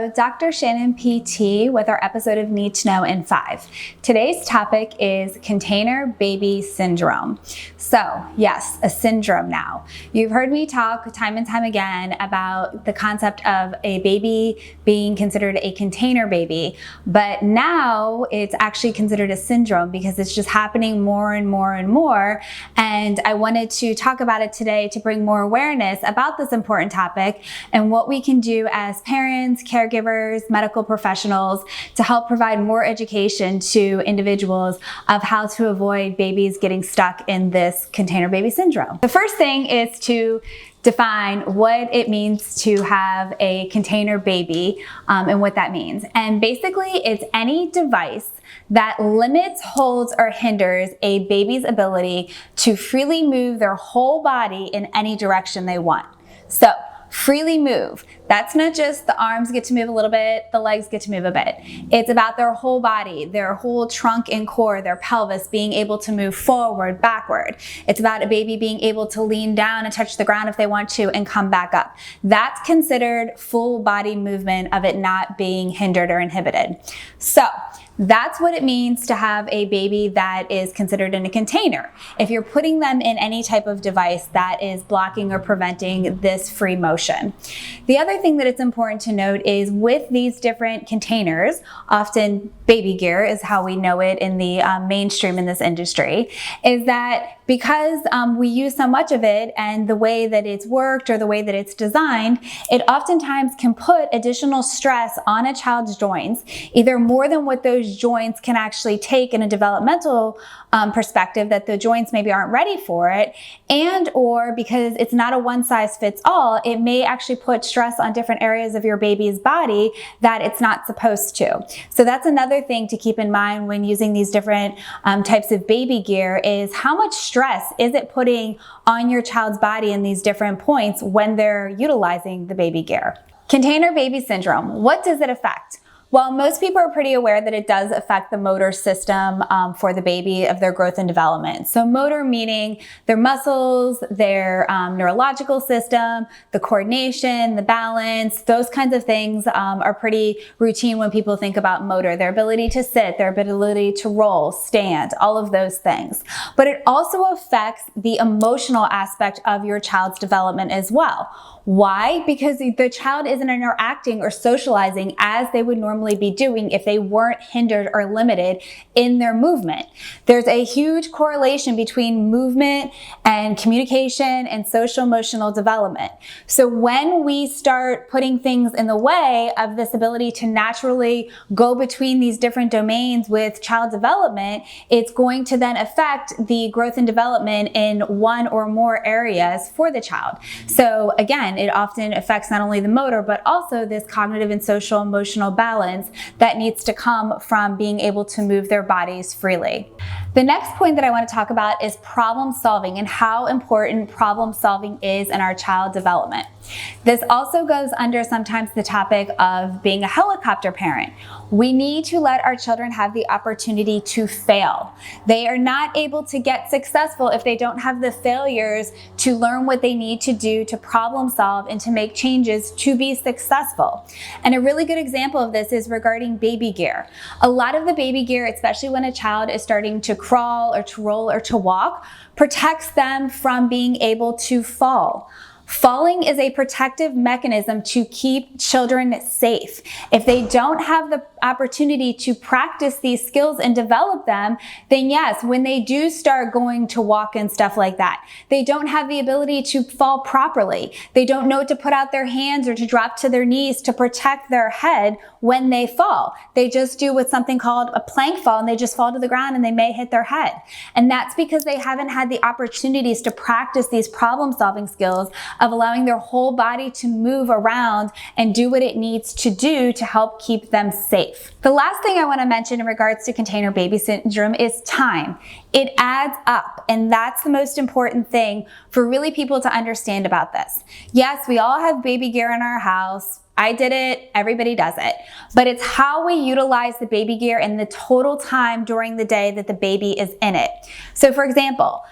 Hello, Dr. Shannon PT with our episode of Need to Know in 5. Today's topic is container baby syndrome. So yes, a syndrome now. You've heard me talk time and time again about the concept of a baby being considered a container baby, but now it's actually considered a syndrome because it's just happening more and more and more. And I wanted to talk about it today to bring more awareness about this important topic and what we can do as parents, caregivers, medical professionals to help provide more education to individuals of how to avoid babies getting stuck in this container baby syndrome. The first thing is to define what it means to have a container baby and what that means. And basically it's any device that limits, holds, or hinders a baby's ability to freely move their whole body in any direction they want. So freely move. That's not just the arms get to move a little bit, the legs get to move a bit. It's about their whole body, their whole trunk and core, their pelvis being able to move forward, backward. It's about a baby being able to lean down and touch the ground if they want to and come back up. That's considered full body movement of it not being hindered or inhibited. So that's what it means to have a baby that is considered in a container. If you're putting them in any type of device that is blocking or preventing this free motion. The other thing that it's important to note is with these different containers, often baby gear is how we know it in the mainstream in this industry, is that because we use so much of it and the way that it's worked or the way that it's designed, it oftentimes can put additional stress on a child's joints, either more than what those joints can actually take in a developmental perspective, that the joints maybe aren't ready for it, and or because it's not a one size fits all, it may actually put stress on different areas of your baby's body that it's not supposed to. So that's another thing to keep in mind when using these different types of baby gear is how much stress is it putting on your child's body in these different points when they're utilizing the baby gear. Container baby syndrome, what does it affect? Well, most people are pretty aware that it does affect the motor system for the baby of their growth and development. So motor meaning their muscles, their neurological system, the coordination, the balance, those kinds of things are pretty routine when people think about motor. Their ability to sit, their ability to roll, stand, all of those things. But it also affects the emotional aspect of your child's development as well. Why? Because the child isn't interacting or socializing as they would normally be doing if they weren't hindered or limited in their movement. There's a huge correlation between movement and communication and social emotional development. So when we start putting things in the way of this ability to naturally go between these different domains with child development, it's going to then affect the growth and development in one or more areas for the child. So again, it often affects not only the motor, but also this cognitive and social emotional balance that needs to come from being able to move their bodies freely. The next point that I want to talk about is problem solving and how important problem solving is in our child development. This also goes under sometimes the topic of being a helicopter parent. We need to let our children have the opportunity to fail. They are not able to get successful if they don't have the failures to learn what they need to do to problem solve and to make changes to be successful. And a really good example of this is regarding baby gear. A lot of the baby gear, especially when a child is starting to crawl or to roll or to walk, protects them from being able to fall. Falling is a protective mechanism to keep children safe. If they don't have the opportunity to practice these skills and develop them, then yes, when they do start going to walk and stuff like that, they don't have the ability to fall properly. They don't know to put out their hands or to drop to their knees to protect their head when they fall. They just do what's something called a plank fall, and they just fall to the ground and they may hit their head. And that's because they haven't had the opportunities to practice these problem-solving skills of allowing their whole body to move around and do what it needs to do to help keep them safe. The last thing I want to mention in regards to container baby syndrome is time. It adds up, and that's the most important thing for really people to understand about this. Yes, we all have baby gear in our house. I did it, everybody does it. But it's how we utilize the baby gear and the total time during the day that the baby is in it. So for example,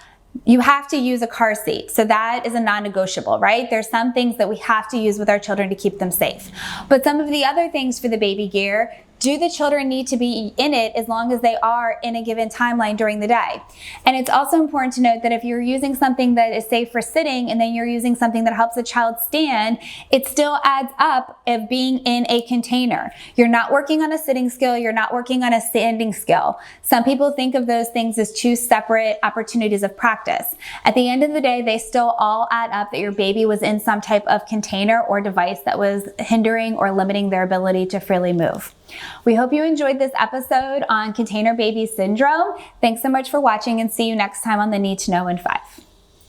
You have to use a car seat. So that is a non-negotiable, right? There's some things that we have to use with our children to keep them safe. But some of the other things for the baby gear, do the children need to be in it as long as they are in a given timeline during the day? And it's also important to note that if you're using something that is safe for sitting and then you're using something that helps a child stand, it still adds up of being in a container. You're not working on a sitting skill, you're not working on a standing skill. Some people think of those things as two separate opportunities of practice. At the end of the day, they still all add up that your baby was in some type of container or device that was hindering or limiting their ability to freely move. We hope you enjoyed this episode on container baby syndrome. Thanks so much for watching, and see you next time on the Need to Know in 5.